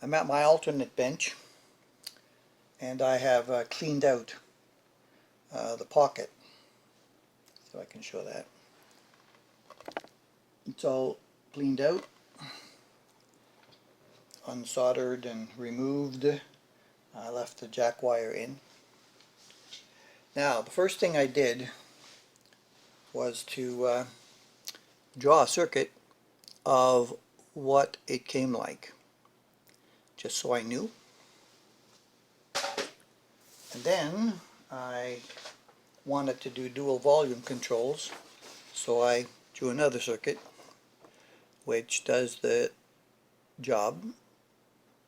I'm at my alternate bench and I have cleaned out the pocket, so I can show that. It's all cleaned out, unsoldered and removed. I left the jack wire in. Now the first thing I did was to draw a circuit of what it came like, just so I knew. And then I wanted to do dual volume controls, so I drew another circuit which does the job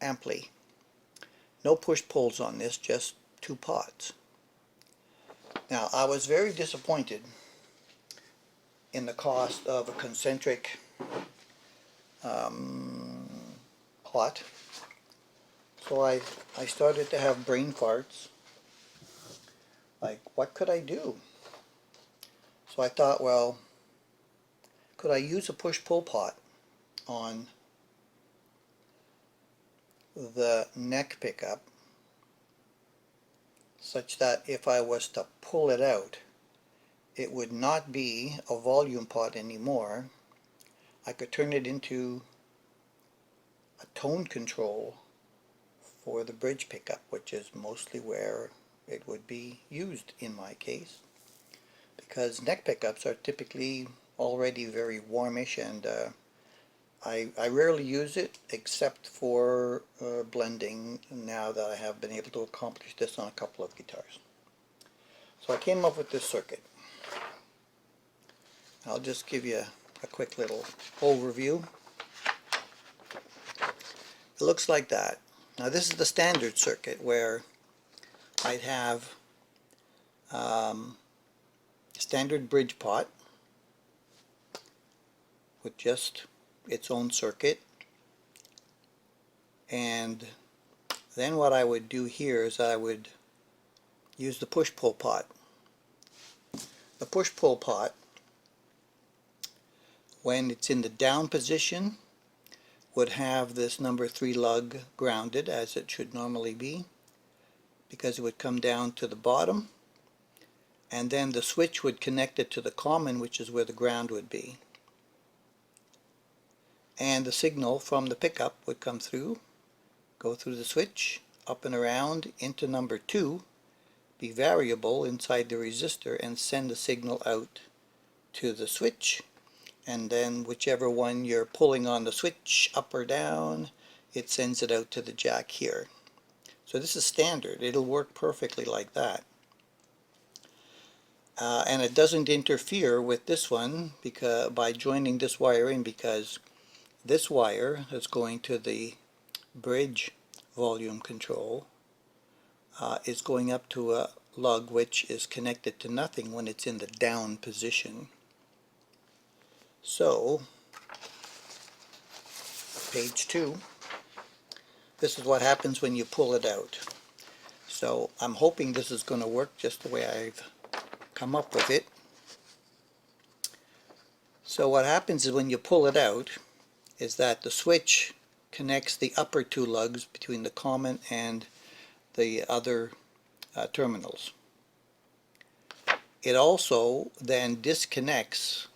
amply. No push-pulls on this, just two pots. Now I was very disappointed in the cost of a concentric pot, so I started to have brain farts, like what could I do? So I thought, well, could I use a push-pull pot on the neck pickup such that if I was to pull it out, it would not be a volume pot anymore. I could turn it into a tone control for the bridge pickup, which is mostly where it would be used in my case, because neck pickups are typically already very warmish, and I rarely use it except for blending, now that I have been able to accomplish this on a couple of guitars. So I came up with this circuit. I'll just give you a quick little overview. It looks like that. Now this is the standard circuit where I'd have standard bridge pot with just its own circuit, and then what I would do here is I would use the push-pull pot. The push-pull pot, when it's in the down position, would have this number 3 lug grounded, as it should normally be, because it would come down to the bottom, and then the switch would connect it to the common, which is where the ground would be. And the signal from the pickup would come through, go through the switch, up and around into number 2, be variable inside the resistor, and send the signal out to the switch. And then whichever one you're pulling on the switch, up or down, it sends it out to the jack here. So this is standard. It'll work perfectly like that. And it doesn't interfere with this one because by joining this wire in, because this wire is going to the bridge volume control, is going up to a lug which is connected to nothing when it's in the down position. So, page 2, this is what happens when you pull it out. So I'm hoping this is going to work just the way I've come up with it. So what happens is when you pull it out is that the switch connects the upper 2 lugs between the common and the other terminals. It also then disconnects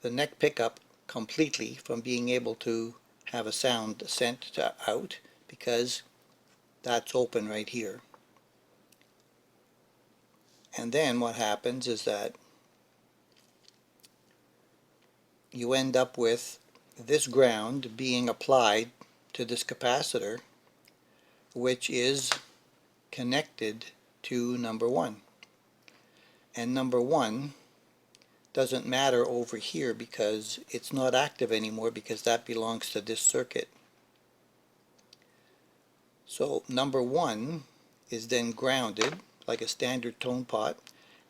the neck pickup completely from being able to have a sound sent out, because that's open right here. And then what happens is that you end up with this ground being applied to this capacitor, which is connected to number 1. And number 1 doesn't matter over here because it's not active anymore, because that belongs to this circuit. So number 1 is then grounded like a standard tone pot,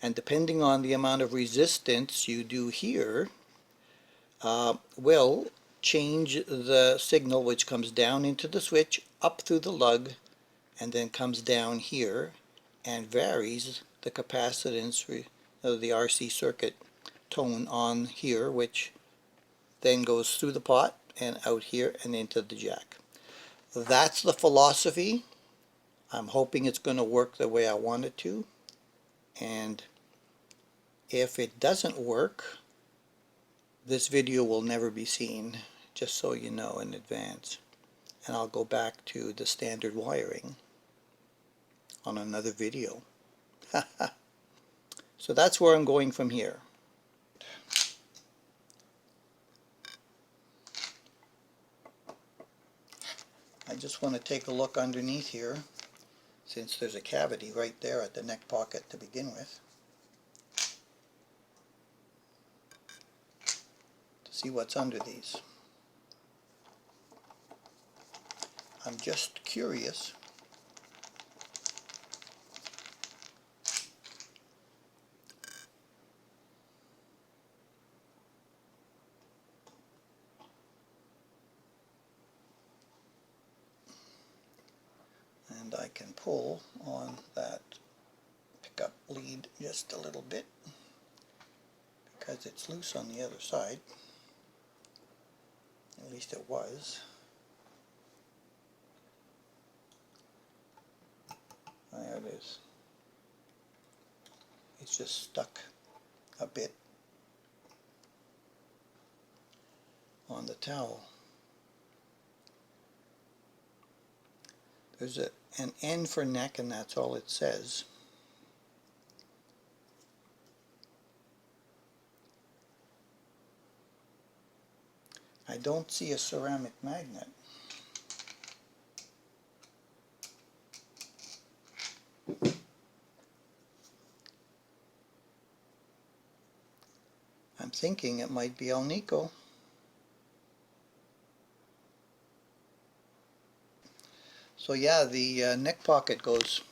and depending on the amount of resistance you do here, will change the signal, which comes down into the switch, up through the lug, and then comes down here and varies the capacitance of the RC circuit tone on here, which then goes through the pot and out here and into the jack. that's the philosophy. I'm hoping it's going to work the way I want it to. And if it doesn't work, this video will never be seen, just so you know in advance. And I'll go back to the standard wiring on another video. So that's where I'm going from here. I just want to take a look underneath here, since there's a cavity right there at the neck pocket to begin with, to see what's under these. I'm just curious. And I can pull on that pickup lead just a little bit because it's loose on the other side. At least it was. There it is. It's just stuck a bit on the towel. There's an N for neck, and that's all it says. I don't see a ceramic magnet. I'm thinking it might be Alnico. So yeah, the neck pocket goes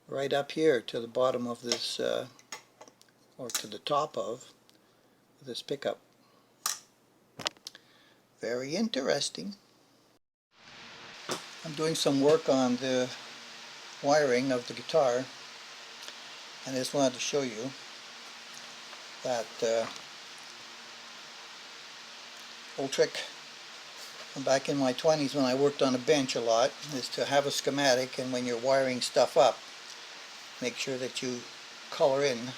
right up here to the bottom of this, or to the top of this pickup. Very interesting. I'm doing some work on the wiring of the guitar, and I just wanted to show you that old trick from back in my 20s when I worked on a bench a lot is to have a schematic, and when you're wiring stuff up, make sure that you color in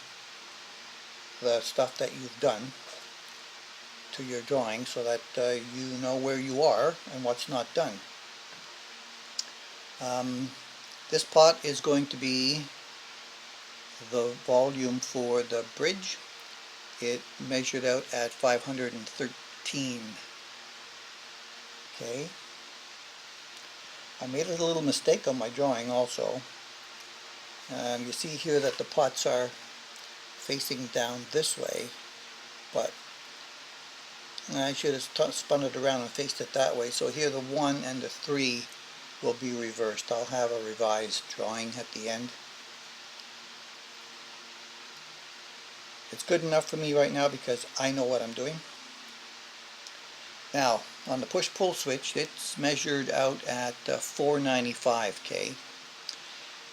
the stuff that you've done to your drawing so that you know where you are and what's not done. This pot is going to be the volume for the bridge. It measured out at 513. Okay. I made a little mistake on my drawing also. You see here that the pots are facing down this way, but I should have spun it around and faced it that way. So here the 1 and the 3 will be reversed. I'll have a revised drawing at the end. It's good enough for me right now because I know what I'm doing. Now, on the push-pull switch, it's measured out at 495K,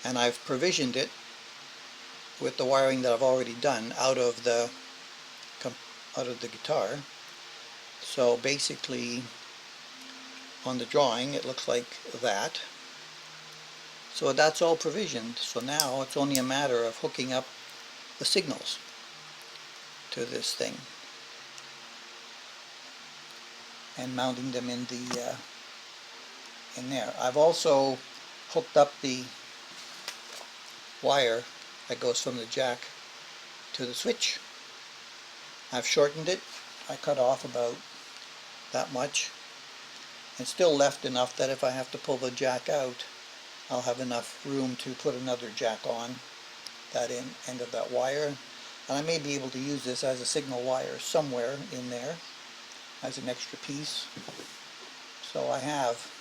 and I've provisioned it with the wiring that I've already done out of the guitar. So basically, on the drawing, it looks like that. So that's all provisioned. So now it's only a matter of hooking up the signals to this thing and mounting them in the in there. I've also hooked up the wire that goes from the jack to the switch. I've shortened it. I cut off about that much, and still left enough that if I have to pull the jack out, I'll have enough room to put another jack on that end of that wire. And I may be able to use this as a signal wire somewhere in there as an extra piece. So I have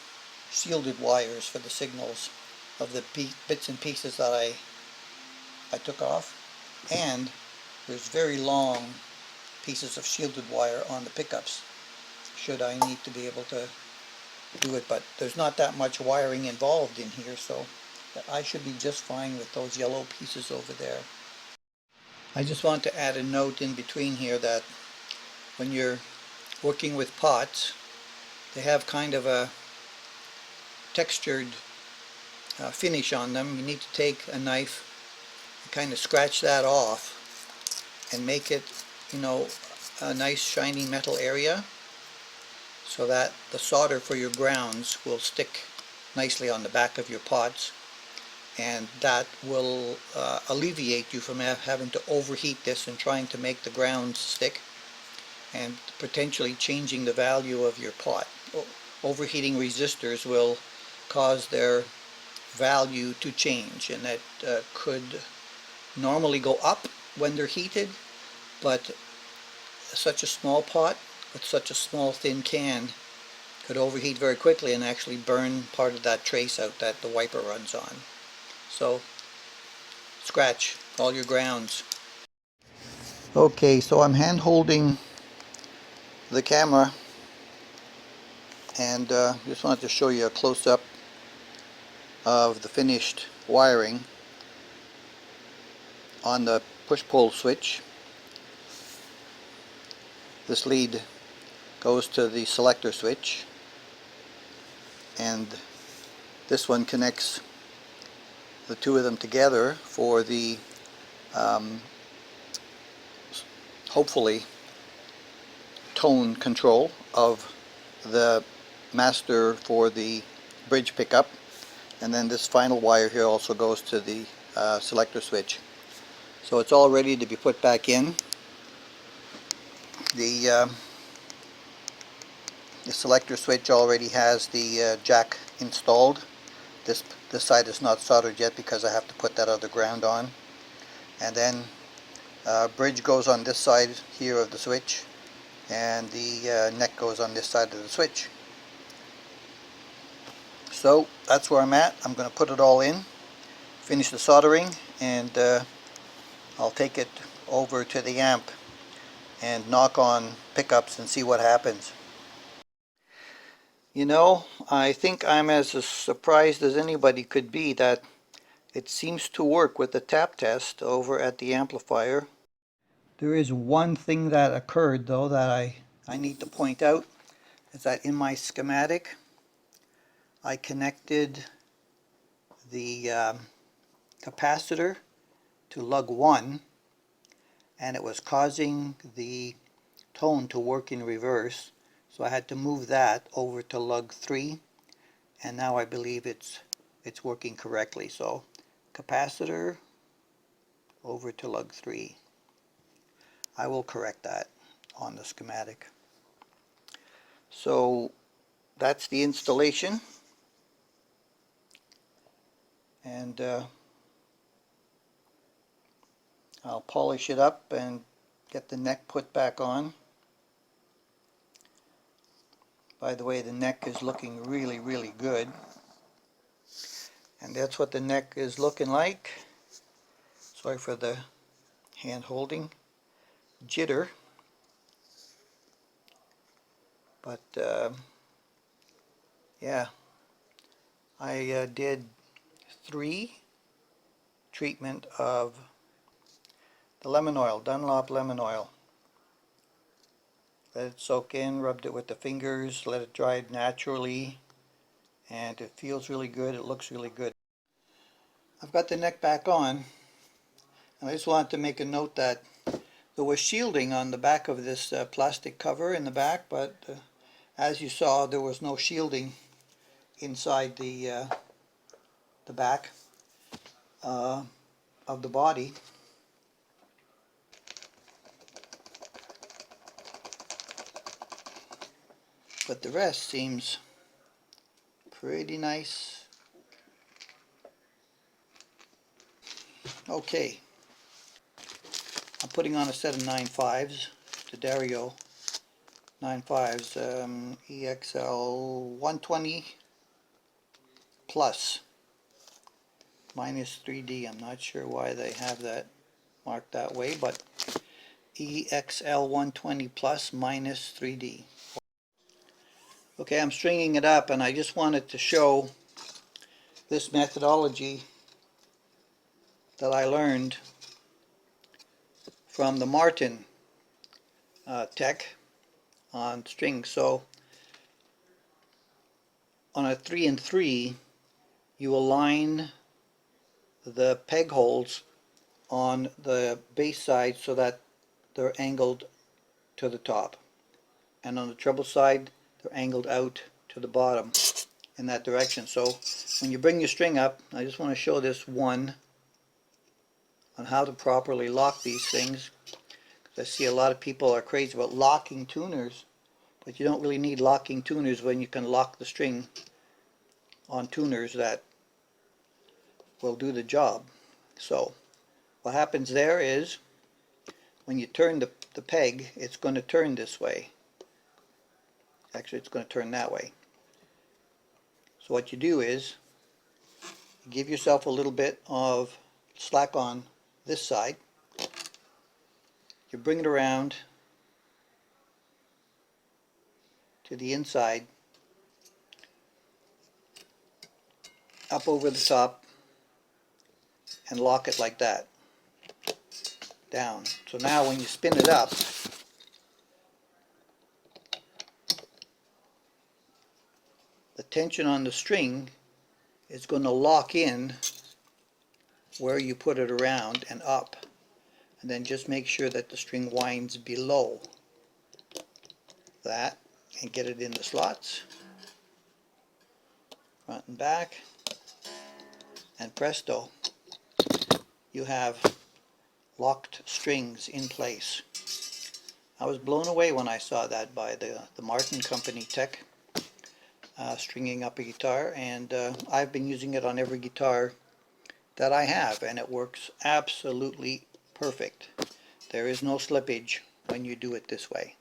shielded wires for the signals of the bits and pieces that I took off, and there's very long pieces of shielded wire on the pickups should I need to be able to do it, but there's not that much wiring involved in here, so I should be just fine with those yellow pieces over there. I just want to add a note in between here that when you're working with pots, they have kind of a textured finish on them, you need to take a knife and kind of scratch that off and make it, you know, a nice shiny metal area so that the solder for your grounds will stick nicely on the back of your pots, and that will alleviate you from having to overheat this and trying to make the grounds stick and potentially changing the value of your pot. Overheating resistors will cause their value to change, and that could normally go up when they're heated, but such a small pot with such a small thin can could overheat very quickly and actually burn part of that trace out that the wiper runs on. So scratch all your grounds. Okay, so I'm hand holding the camera and just wanted to show you a close-up of the finished wiring on the push-pull switch. This lead goes to the selector switch, and this one connects the two of them together for the hopefully tone control of the master for the bridge pickup. And then this final wire here also goes to the selector switch. So it's all ready to be put back in. The selector switch already has the jack installed. This side is not soldered yet because I have to put that other ground on. And then bridge goes on this side here of the switch, and the neck goes on this side of the switch. So that's where I'm at. I'm going to put it all in, finish the soldering, and I'll take it over to the amp and knock on pickups and see what happens. You know, I think I'm as surprised as anybody could be that it seems to work with the tap test over at the amplifier. There is one thing that occurred though that I need to point out, is that in my schematic I connected the capacitor to lug 1, and it was causing the tone to work in reverse, so I had to move that over to lug 3, and now I believe it's working correctly. So capacitor over to lug 3. I will correct that on the schematic. So that's the installation, and I'll polish it up and get the neck put back on. By the way, the neck is looking really, really good. And that's what the neck is looking like. Sorry for the hand holding jitter. But yeah, I did 3 treatment of the lemon oil, Dunlop lemon oil. Let it soak in, rubbed it with the fingers, let it dry naturally, and it feels really good, it looks really good. I've got the neck back on, and I just wanted to make a note that there was shielding on the back of this plastic cover in the back, but as you saw, there was no shielding inside the back of the body. But the rest seems pretty nice. Okay, I'm putting on a set of 9.5s, the Dario 9.5s, EXL 120 plus minus 3D. I'm not sure why they have that marked that way, but EXL 120 plus minus 3D. Okay, I'm stringing it up, and I just wanted to show this methodology that I learned from the Martin tech on strings. So on a 3 and 3, you align the peg holes on the base side so that they're angled to the top, and on the treble side they're angled out to the bottom in that direction. So when you bring your string up, I just want to show this one on how to properly lock these things. I see a lot of people are crazy about locking tuners, but you don't really need locking tuners when you can lock the string on tuners that will do the job. So what happens there is when you turn the peg, it's going to turn this way. Actually, it's going to turn that way. So what you do is you give yourself a little bit of slack on this side. You bring it around to the inside, up over the top, and lock it like that, down. So now when you spin it up, the tension on the string is going to lock in where you put it around and up. And then just make sure that the string winds below that and get it in the slots, front and back, and presto, you have locked strings in place. I was blown away when I saw that by the Martin Company tech stringing up a guitar, and I've been using it on every guitar that I have, and it works absolutely perfect. There is no slippage when you do it this way.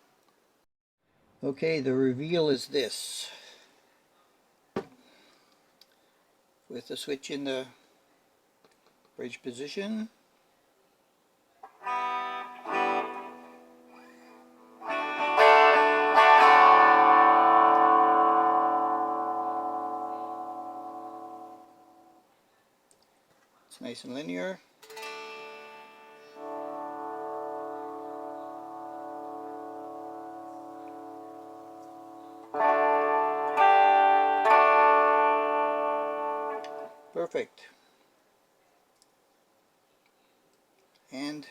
Okay, the reveal is this. With the switch in the bridge position, it's nice and linear. Perfect. And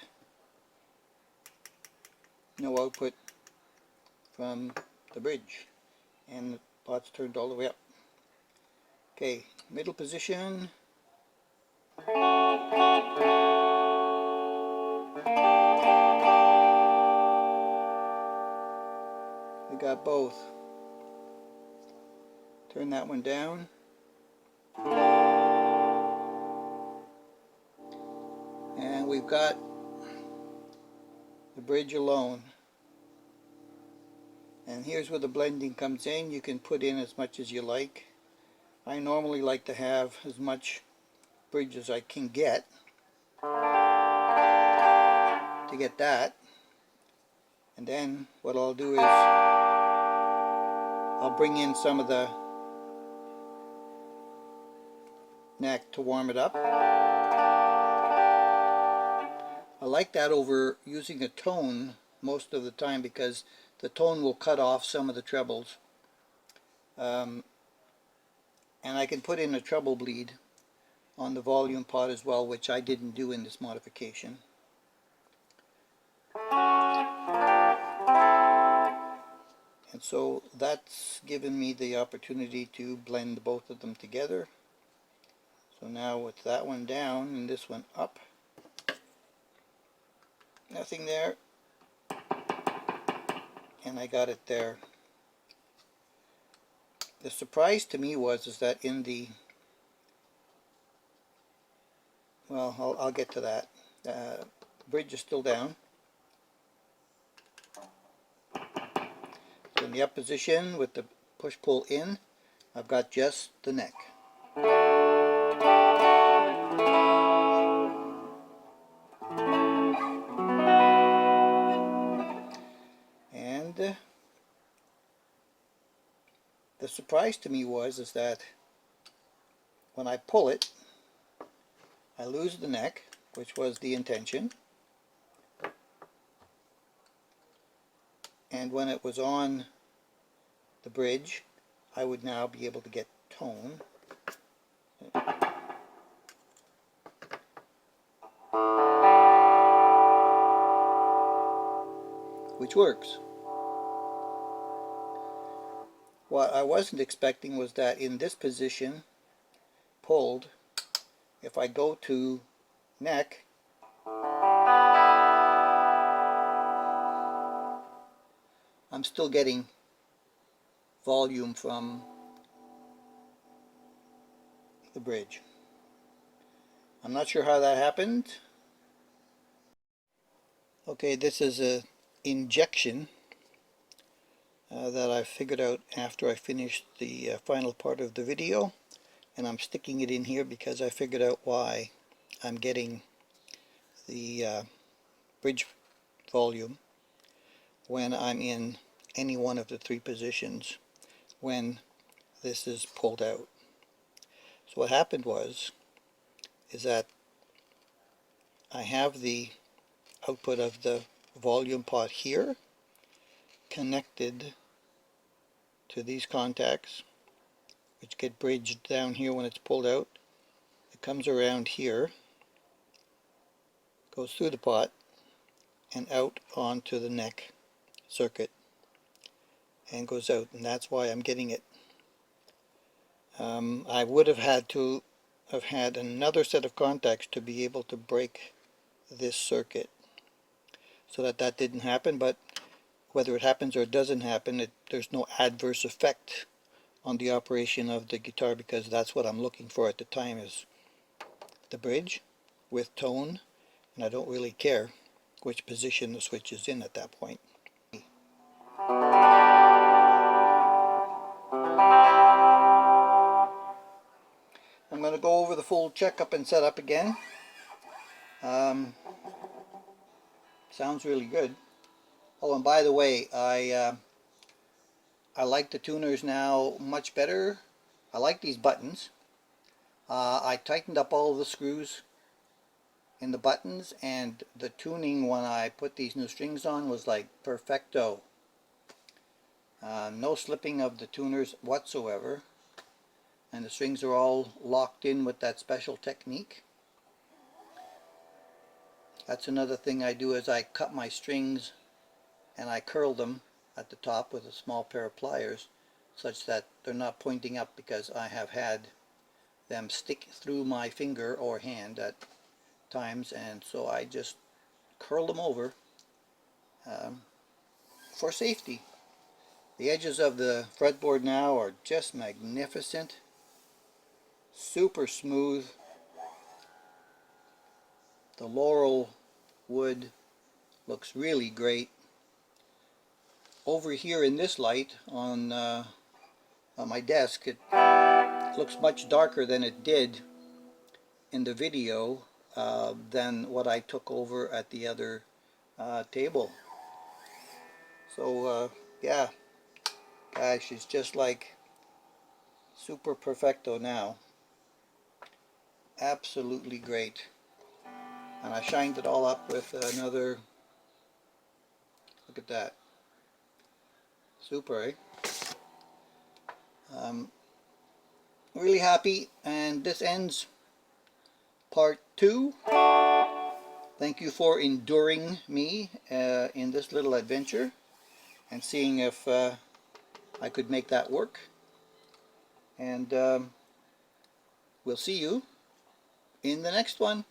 no output from the bridge. And the pot's turned all the way up. Okay, middle position. We got both. Turn that one down. And we've got the bridge alone. And here's where the blending comes in. You can put in as much as you like. I normally like to have as much bridge as I can get to get that. And then what I'll do is I'll bring in some of the neck to warm it up. I like that over using a tone most of the time because the tone will cut off some of the trebles. And I can put in a treble bleed on the volume pot as well, which I didn't do in this modification. And so that's given me the opportunity to blend both of them together. So now with that one down and this one up, nothing there, and I got it there. The surprise to me was that in the, well, I'll get to that. Bridge is still down. So in the up position with the push-pull in, I've got just the neck. And the surprise to me was that when I pull it, I lose the neck, which was the intention. And when it was on the bridge, I would now be able to get tone. Which works. What I wasn't expecting was that in this position, pulled, if I go to neck, I'm still getting volume from the bridge. I'm not sure how that happened. Okay, this is a injection that I figured out after I finished the final part of the video, and I'm sticking it in here because I figured out why I'm getting the bridge volume when I'm in any one of the three positions when this is pulled out. So what happened is that I have the output of the volume pot here connected to these contacts, which get bridged down here when it's pulled out. It comes around here, goes through the pot, and out onto the neck circuit, and goes out, and that's why I'm getting it. I would have had to have had another set of contacts to be able to break this circuit so that that didn't happen, but whether it happens or it doesn't happen, there's no adverse effect on the operation of the guitar, because that's what I'm looking for at the time, is the bridge with tone, and I don't really care which position the switch is in at that point. I'm going to go over the full checkup and setup again. Sounds really good. Oh, and by the way, I like the tuners now much better. I like these buttons. I tightened up all of the screws in the buttons, and the tuning when I put these new strings on was like perfecto. No slipping of the tuners whatsoever, and the strings are all locked in with that special technique. That's another thing I do, is I cut my strings and I curl them at the top with a small pair of pliers such that they're not pointing up, because I have had them stick through my finger or hand at times, and so I just curl them over for safety. The edges of the fretboard now are just magnificent, super smooth. The laurel wood looks really great. Over here in this light on my desk, it looks much darker than it did in the video than what I took over at the other table. So yeah, gosh, it's just like super perfecto now. Absolutely great. And I shined it all up with another, look at that, super, eh? Really happy, and this ends part 2. Thank you for enduring me in this little adventure and seeing if I could make that work. And we'll see you in the next one.